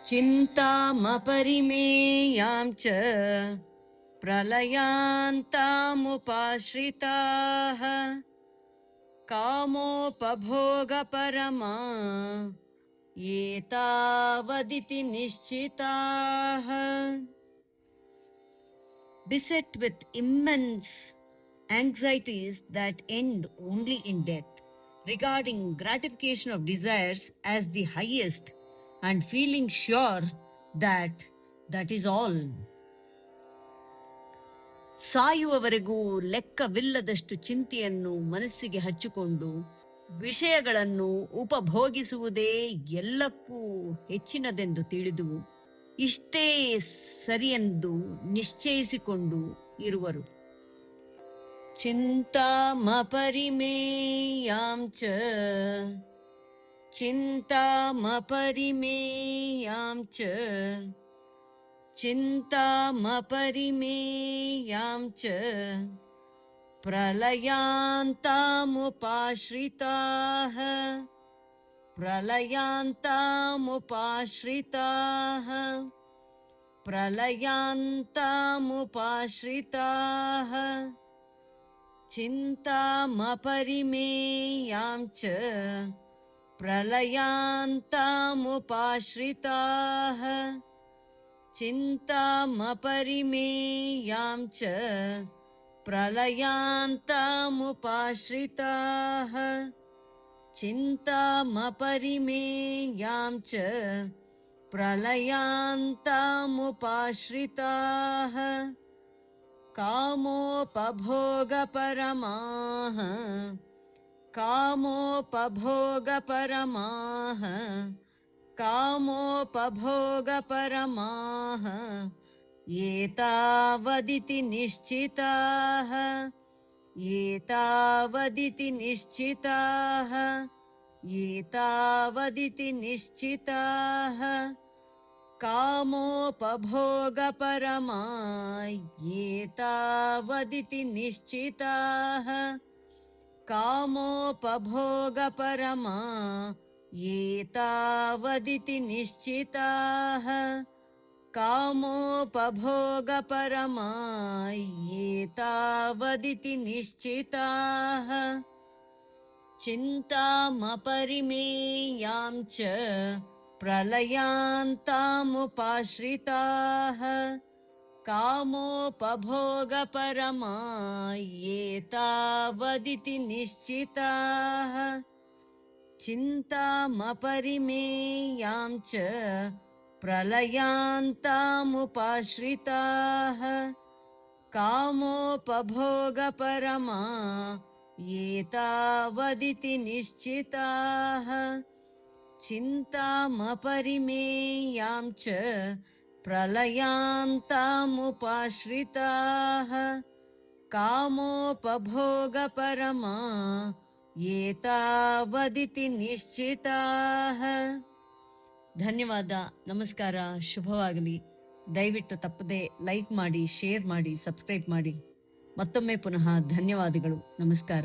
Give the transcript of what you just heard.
चिन्तामपरिमेयां च प्रलयान्तामुपाश्रिताः कामोपभोगपरमा एतावदिति निश्चिताः. Beset with immense anxieties that end only in death, regarding gratification of desires as the highest and feeling sure that that is all. ಸಾಯುವವರೆಗೂ ಲೆಕ್ಕವಿಲ್ಲದಷ್ಟು ಚಿಂತೆಯನ್ನು ಮನಸ್ಸಿಗೆ ಹಚ್ಚಿಕೊಂಡು ವಿಷಯಗಳನ್ನು ಉಪಭೋಗಿಸುವುದೇ ಎಲ್ಲಕ್ಕೂ ಹೆಚ್ಚಿನದೆಂದು ತಿಳಿದು ಇಷ್ಟೇ ಸರಿಯೆಂದು ನಿಶ್ಚಯಿಸಿಕೊಂಡು ಇರುವರು. ಚಿಂತಾಮಪರಿಮೇಯಾಂ ಚ ಚಿಂತಾಮಪರಿಮೇಯಾಂ ಚ ಚಿಂತಾಮಪರಿಮೇಯಾಂ ಚ ಪ್ರಲಯಾಂತಾಮುಪಾಶ್ರಿತಾಃ ಪ್ರಲಯಾಂತಾಮುಪಾಶ್ರಿತಾಃ ಪ್ರಲಯಾಂತಾಮುಪಾಶ್ರಿತಾಃ ಚಿಂತಾಮಪರಿಮೇಯಾಂ ಚ ಪ್ರಲಯಾಂತಾಮುಪಾಶ್ರಿತಾಃ ಚಿಂತಾಮಪರಿಮೇಯಾಂ ಚ ಪ್ರಲಯಾಂತಾಮುಪಾಶ್ರಿತಾಃ ಚಿಂತಾಮಪರಿಮೇಯಾಂ ಚ ಪ್ರಲಯಾಂತಾಮುಪಾಶ್ರಿತಾಃ ಕಾಮೋಪಭೋಗಪರಮಾಃ ಕಾಮೋಪಭೋಗಪರಮಾಃ ಕಾಮೋಪಭೋಗಪರಮಾಃ ಏತಾವದಿತಿ ನಿಶ್ಚಿತಾಃ ಏತಾವದಿತಿ ನಿಶ್ಚಿತಾಃ ಏತಾವದಿತಿ ನಿಶ್ಚಿತಾಃ ಕಾಮೋಪಭೋಗಪರಮಾ ಏತಾವದಿತಿ ನಿಶ್ಚಿತಾಃ ಕಾಮೋಪಭೋಗಪರಮಾ ಏತಾವದಿತಿ ನಿಶ್ಚಿತಾಃ ಕಾಮೋಪಭೋಗಪರಮಾ ಏತಾವದಿತಿ ನಿಶ್ಚಿತಾಃ ಚಿಂತಾಮಪರಿಮೇಯಾಂ ಚ ಪ್ರಲಯಾಂತಾಮುಪಾಶ್ರಿತಾಃ ಕಾಮೋಪಭೋಗಪರಮಾ ಏತಾವದಿತಿ ನಿಶ್ಚಿತಾಃ ಚಿಂತಾಮಪರಿಮೇಯಾಂ ಚ ಪ್ರಲಯಾಂತಾಮುಪಾಶ್ರಿತಾಃ ಕಾಮೋಪಭೋಗಪರಮಾ ಏತಾವದಿತಿ ನಿಶ್ಚಿತಾಃ ಚಿಂತಾಮಪರಿಮೇಯಾಂ ಚ ಪ್ರಲಯಾಂತಾಮುಪಾಶ್ರಿತಾಃ ಕಾಮೋಪಭೋಗಪರಮಾ ಏತಾವದಿತಿ ನಿಶ್ಚಿತಾಃ. ಧನ್ಯವಾದ, ನಮಸ್ಕಾರ, ಶುಭವಾಗಲಿ. ದಯವಿಟ್ಟು ತಪ್ಪದೆ ಲೈಕ್ ಮಾಡಿ, ಶೇರ್ ಮಾಡಿ, ಸಬ್ಸ್ಕ್ರೈಬ್ ಮಾಡಿ. ಮತ್ತೊಮ್ಮೆ ಪುನಃ ಧನ್ಯವಾದಗಳು, ನಮಸ್ಕಾರ.